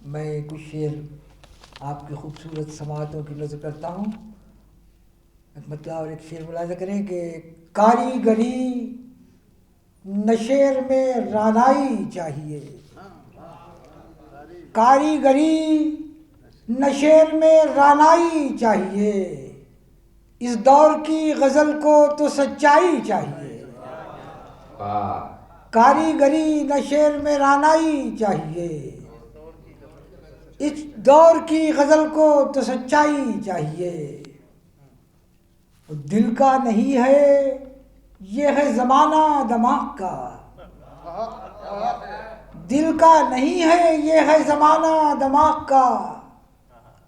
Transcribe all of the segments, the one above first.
मैं कुछ शेर आपकी खूबसूरत समातों की नज़र करता हूँ। एक मतलब और एक शेर मुलाज़ा करें कि कारीगरी नशेर में रानाई चाहिए, कारीगरी नशेर में रानाई चाहिए, इस दौर की गज़ल को तो सच्चाई चाहिए। कारीगरी नशेर में रानाई चाहिए, इस दौर की गज़ल को तो सच्चाई चाहिए। दिल का नहीं है ये है ज़माना दिमाग का, दिल का नहीं है ये है ज़माना दिमाग का,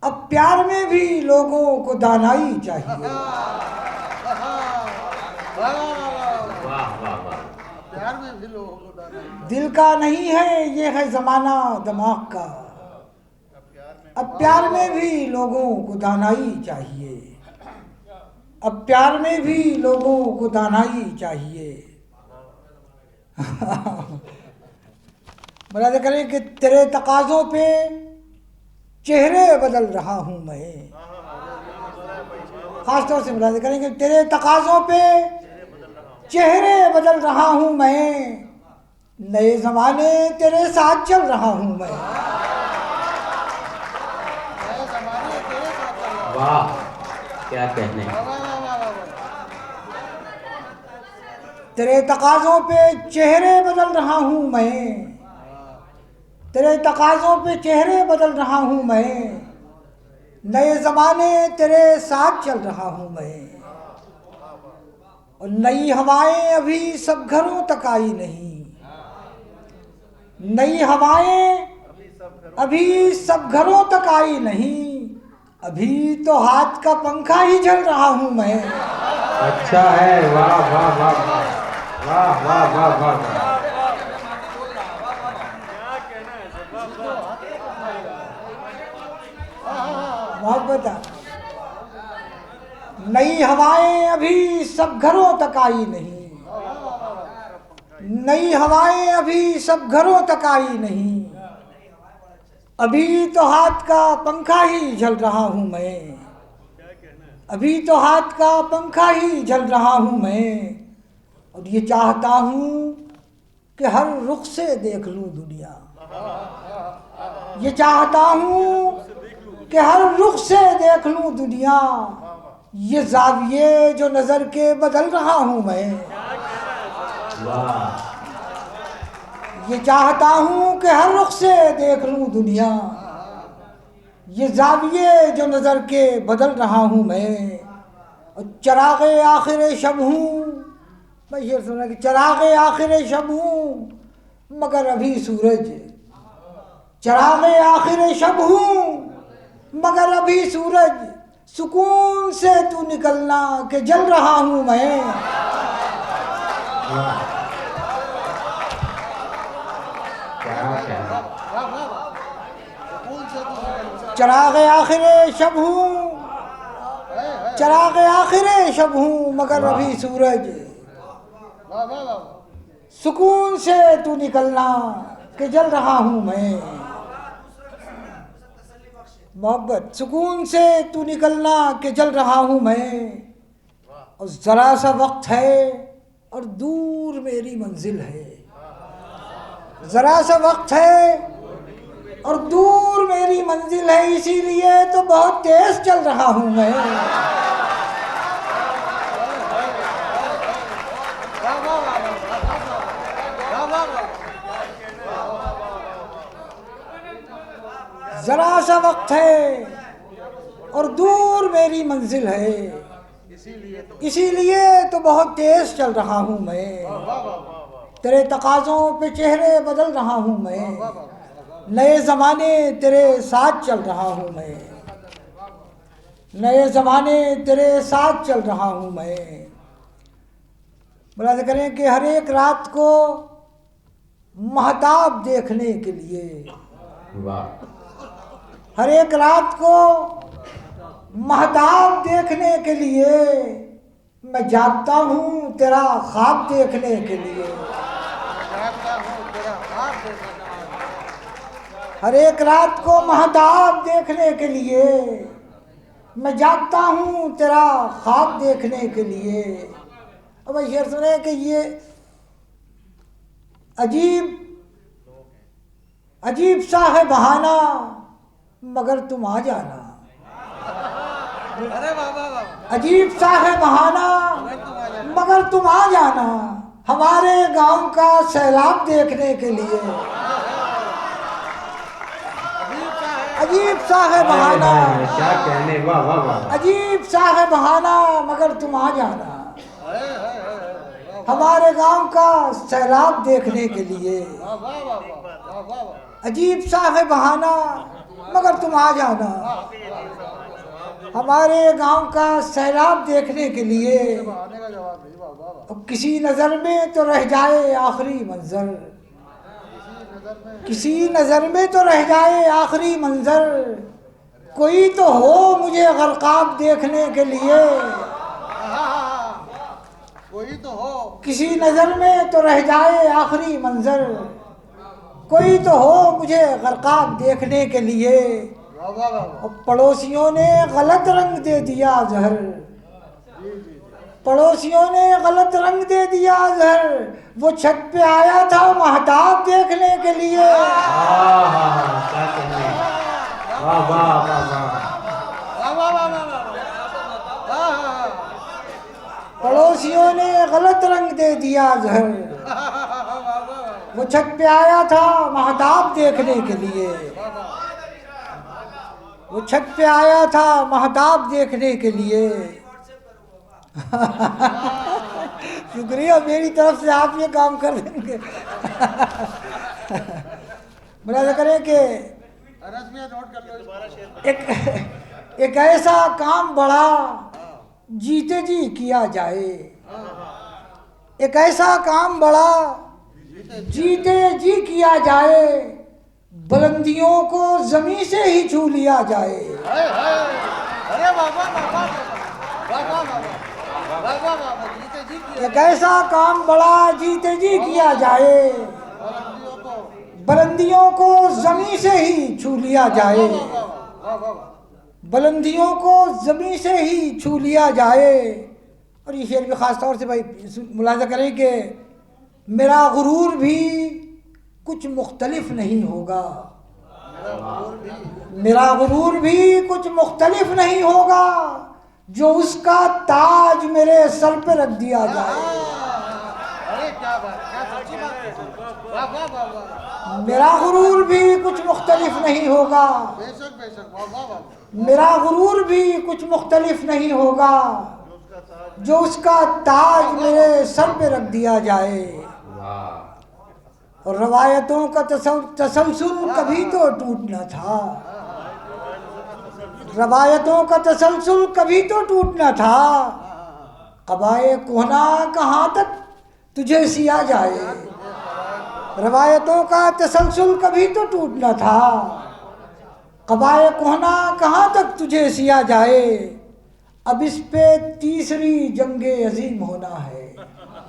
अब प्यार में भी लोगों को दानाई चाहिए। दिल का नहीं है ये है ज़माना दिमाग का, अब प्यार में भी लोगों को दानाई चाहिए, अब प्यार में भी लोगों को दानाई चाहिए। मुलाज़ा करें कि तेरे तकाज़ों पे चेहरे बदल रहा हूँ मैं, ख़ास तौर से मुलाज़ा करें कि तेरे तकाज़ों पे चेहरे बदल रहा हूँ मैं, नए ज़माने तेरे साथ चल रहा हूँ मैं। वाह क्या कहने। तेरे तकाज़ों पे चेहरे बदल रहा हूँ मैं, तेरे तकाज़ों पे चेहरे बदल रहा हूँ मैं, नए ज़माने तेरे साथ चल रहा हूँ मैं। और नई हवाएं अभी सब घरों तक आई नहीं, नई हवाएं अभी सब घरों तक आई नहीं, अभी तो हाथ का पंखा ही झल रहा हूँ मैं। अच्छा है, वाह वाह वाह वाह वाह वाह वाह। मोहब्बत, नई हवाएं अभी सब घरों तक आई नहीं, नई हवाएं अभी सब घरों तक आई नहीं, अभी तो हाथ का पंखा ही झल रहा हूँ मैं, अभी तो हाथ का पंखा ही झल रहा हूँ मैं। और ये चाहता हूँ कि हर रुख से देख लूँ दुनिया, ये चाहता हूँ कि हर रुख से देख लूँ दुनिया, ये ज़ाविये जो नज़र के बदल रहा हूँ मैं। ये चाहता हूँ कि हर रुख से देख लूँ दुनिया, ये ज़ाविये जो नज़र के बदल रहा हूँ मैं। और चराग़े आखिर शब हूँ, मैं ये सुना कि चराग़े आखिर शब हूँ मगर अभी सूरज, चराग़े आखिर शब हूँ मगर अभी सूरज, सुकून से तू निकलना कि जल रहा हूँ मैं। चराग़े आखिर शब हूँ, चराग़े आखिर शब हूँ मगर अभी सूरज, सुकून से तू निकलना कि जल रहा हूँ मैं। मोहब्बत, सुकून से तू निकलना कि जल रहा हूँ मैं, और ज़रा सा वक्त है और दूर मेरी मंजिल है, ज़रा सा वक्त है और दूर मेरी मंजिल है, इसीलिए तो बहुत तेज़ चल रहा हूँ मैं। ज़रा सा वक्त है और दूर मेरी मंजिल है, इसीलिए तो बहुत तेज़ चल रहा हूँ मैं। तेरे तकाज़ों पे चेहरे बदल रहा हूँ मैं, नए ज़माने तेरे साथ चल रहा हूँ मैं, नए ज़माने तेरे साथ चल रहा हूँ मैं। मुलाज़ा करें कि हर एक रात को महताब देखने के लिए, हर एक रात को महताब देखने के लिए मैं जागता हूँ तेरा ख्वाब देखने के लिए। हर एक रात को महताब देखने के लिए मैं जागता हूँ तेरा ख्वाब देखने के लिए। अब ये सुने कि ये अजीब सा है बहाना मगर तुम आ जाना। अरे बाबा अजीब सा है बहाना मगर तुम आ जाना हमारे गांव का सैलाब देखने के लिए। अजीब सा है बहाना, क्या कहने, वाह वाह वाह। अजीब सा है बहाना मगर तुम आ जाना हमारे गांव का सैलाब देखने के लिए। अजीब सा है बहाना मगर तुम आ जाना हमारे गांव का सैलाब देखने के लिए। अब किसी नज़र में तो रह जाए आखिरी मंजर, किसी नज़र में तो रह जाए आखिरी मंजर, कोई तो हो मुझे गरकाब देखने के लिए। कोई तो हो, किसी नज़र में तो रह जाए आखिरी मंजर, कोई तो हो मुझे गरकाब देखने के लिए। और पड़ोसियों ने गलत रंग दे दिया जहर, पड़ोसियों ने गलत रंग दे दिया जहर, वो छत पे आया था महताब देखने के लिए। क्या कहने, वाह वाह वाह वाह। पड़ोसियों ने गलत रंग दे दिया जहर, वो छत पे आया था महताब देखने के लिए। वो छत पे आया था महताब देखने के लिए। शुक्रिया, मेरी तरफ से आप ये काम कर देंगे। मुलाज़ा करें कि एक ऐसा काम बड़ा जीते जी किया जाए, एक ऐसा काम बड़ा जीते जी किया जाए, बुलंदियों को जमीन से ही छू लिया जाए। अरे बाबा बाबा एक ऐसा काम बड़ा जीते जी किया जाए, बुलंदियों को जमीन से ही छू लिया जाए, बुलंदियों को ज़मीन से ही छू लिया जाए। और ये शेर भी ख़ास तौर से भाई मुलाज़ा करें कि मेरा गुरूर भी कुछ मुख्तलिफ नहीं होगा, मेरा गुरूर भी कुछ मुख्तलिफ नहीं होगा, जो उसका ताज मेरे सर पे रख दिया जाए। अरे क्या बात, क्या सच्ची बात। मेरा गुरूर भी कुछ मुख्तलिफ नहीं होगा, बेशक बेशक, मेरा गुरूर भी कुछ मुख्तलिफ नहीं होगा, जो उसका ताज मेरे सर पे रख दिया जाए। और रवायतों का तसलसल कभी तो टूटना था, रवायतों का तसलसल कभी तो टूटना था, कबाए कोहना कहाँ तक तुझे सिया जाए। रवायतों का तसलसल कभी तो टूटना था, कबाए कोहना कहाँ तक तुझे सिया जाए। अब इस पे तीसरी जंगे अजीम होना है,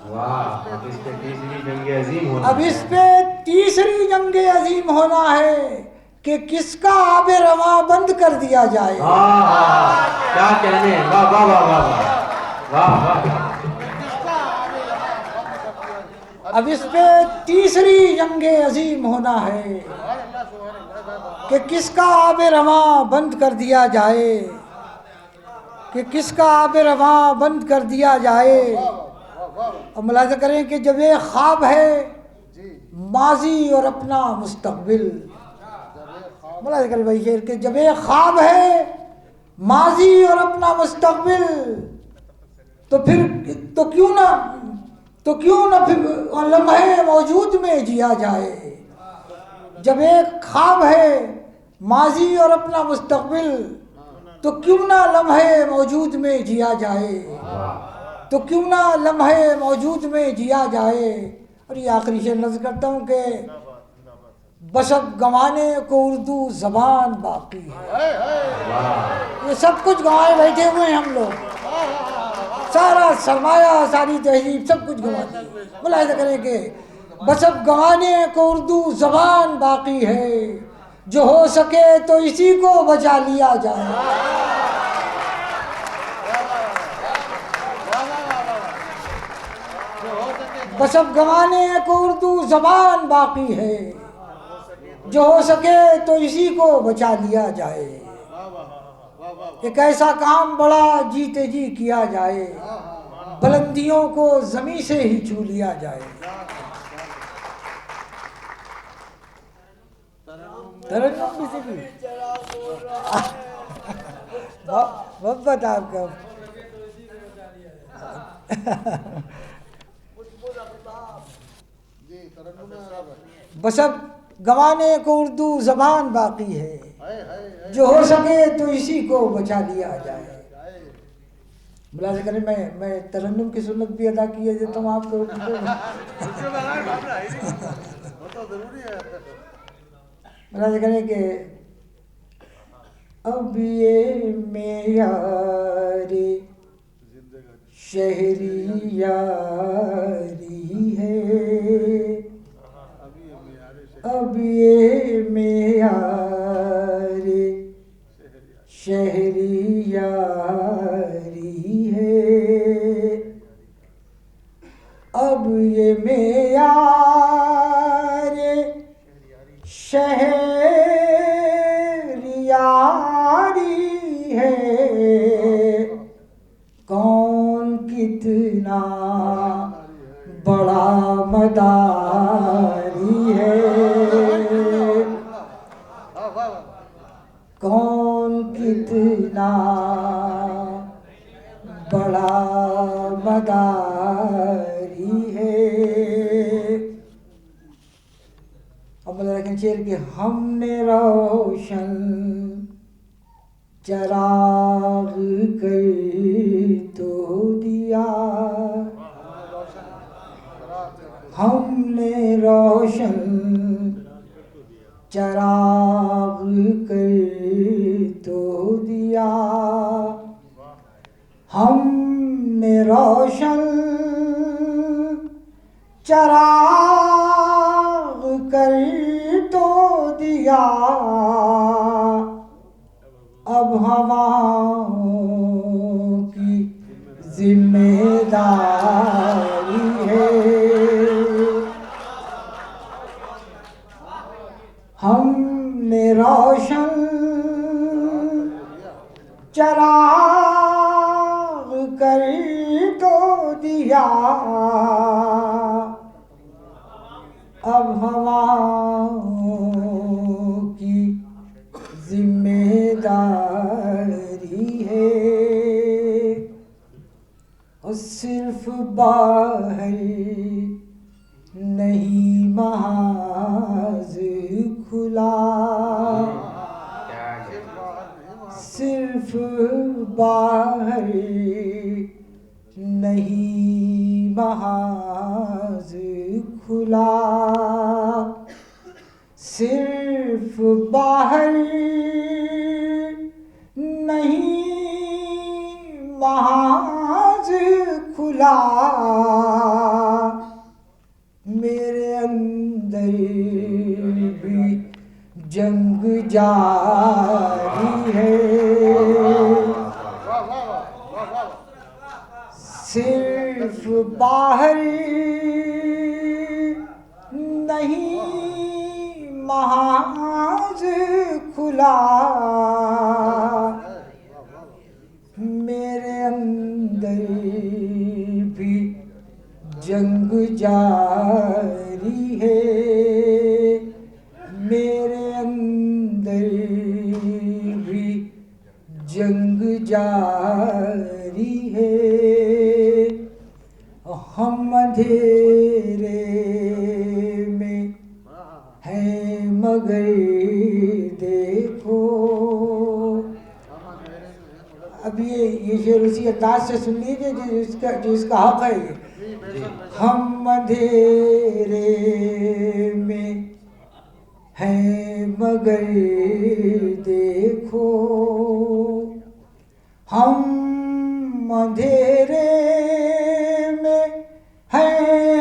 वाह, अब इस पे तीसरी जंगे अजीम होना, अब इस पे तीसरी जंगे अजीम होना है कि किसका आबे रवा बंद कर दिया जाए। क्या कहने, वाह वाह वाह वाह वाह वाह। अब इस पे तीसरी जंगे अजीम होना है कि किसका आबे रवा बंद कर दिया जाए, कि किसका आबे रवा बंद कर दिया जाए। और मुलाज़ा करें कि जब ये ख्वाब है माजी और अपना मुस्तकबिल, मुलाज़ा करें भाई शेर के जब ये ख्वाब है माजी और अपना मुस्तकबिल, तो क्यों ना फिर लम्हे मौजूद में जिया जाए। जब एक ख्वाब है माजी और अपना मुस्तकबिल, तो क्यों ना लम्हे मौजूद में जिया जाए, तो क्यों ना लम्हे मौजूद में जिया जाए। और ये आखिरी शेर नज़र करता हूँ कि बस अब गंवाने को उर्दू ज़बान बाकी है। ये सब कुछ गंवाए बैठे हुए हैं हम लोग, सारा सरमाया सारी तहजीब सब कुछ गंवा दी। मुलाहिज़ा करें कि बस अब गंवाने को उर्दू ज़बान बाकी है, जो हो सके तो इसी को बचा लिया जाए। बस अब गंवाने को उर्दू जबान बाकी है, जो हो सके तो इसी को बचा लिया जाए। एक ऐसा काम बड़ा जीते जी किया जाए, बुलंदियों को जमीन से ही छू लिया जाए। तरन्नुम भी सीखी मोहब्बत आपका। बस अब गंवाने को उर्दू जबान बाकी है, जो हो सके तो इसी को बचा लिया जाए। मुलाज़ा करें मैं तरन्नुम की सुन्नत भी अदा किए देता हूँ आपको। मुलाज़ा करें कि अब ये मेयारे शहरी यारी है, अब ये मेयारे शहरी यारी है, अब ये मेयारे शहरी यारी है, कौन कितना बड़ा मदारी है, कौन कितना बड़ा मदारी है। अब लेकिन शेर के हमने रोशन चराग कर तो दिया, हमने रोशन चराग कर तो दिया, हमने रोशन चराग कर तो दिया, अब हवाओं की जिम्मेदारी है, हमने रोशन चराग कर तो दिया, अब हवाओं की जिम्मेदारी है। और सिर्फ बाहर नहीं महाज खुला, सिर्फ बाहर नहीं महाज खुला, सिर्फ बाहर नहीं महाज खुला, मेरे अंदर भी जंग जारी है, सिर्फ बाहर नहीं महाज खुला, मेरे अंदर भी जंग जारी है, मेरे अंदर भी जंग जारी है। हम अंधेरे में हैं मगर देखो, अब ये शेर उसी अंदाज से सुन लीजिए जो इसका हक है। ये हम अंधेरे में हैं मगर देखो, हम अंधेरे में हैं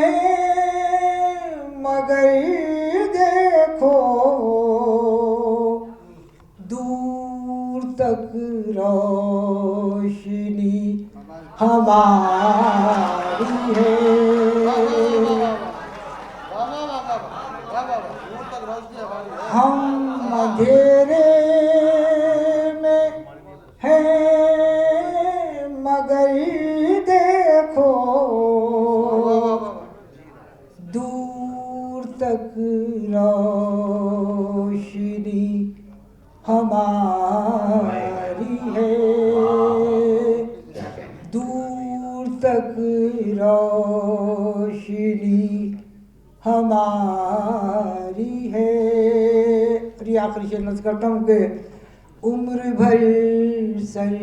मगर देखो, तक रोशनी हमारी है। हम अंधेरे में हैं मगर देखो दूर तक रोशनी हमारी है। दूर तक रोशनी हमारी है। और ये आखिरी शेर नज़र करता हूँ कि उम्र भर सर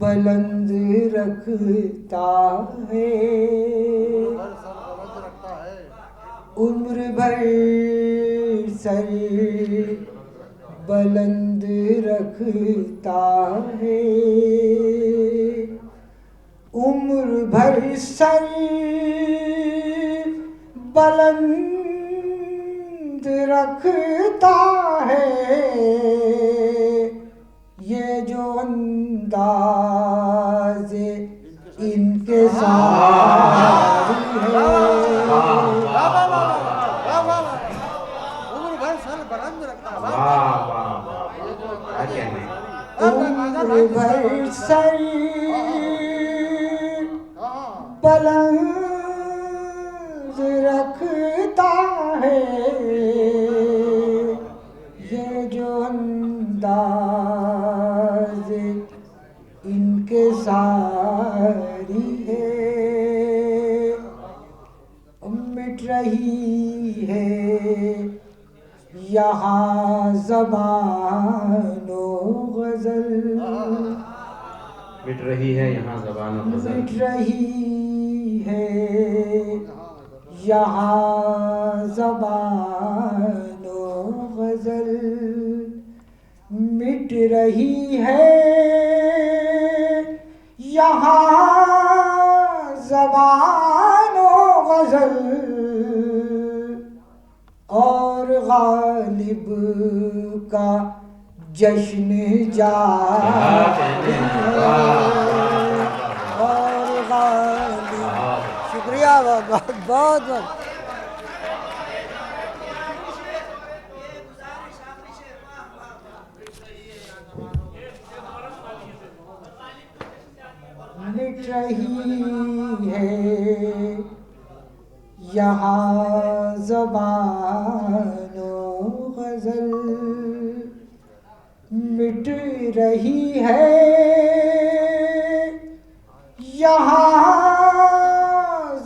बुलंद रखता है। उम्र भर सर बुलंद रखता है। उम्र भर सर बुलंद रखता है। ये जो अंदाज़े इनके साथ है। उम्र भर सर बुलंद रखता है। उम्र भर सर बुलंद रखता है। ये जो अंदाज़ इनके सारी है। मिट रही है यहाँ ज़बानो ग़ज़ल। मिट रही है यहाँ ज़बानो ग़ज़ल। मिट रही है यहाँ ज़बानो ग़ज़ल। मिट रही है यहाँ ज़बानो ग़ज़ल। और गालिब का जश्न जारी है। और गालिब शुक्रिया बहुत बहुत बहुत। मिट रही है यहाँ ज़बानो ग़ज़ल। मिट रही है यहाँ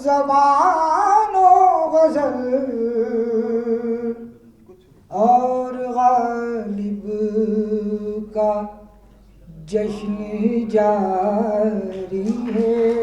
ज़बानो ग़ज़ल। और गालिब का जश्न जारी है।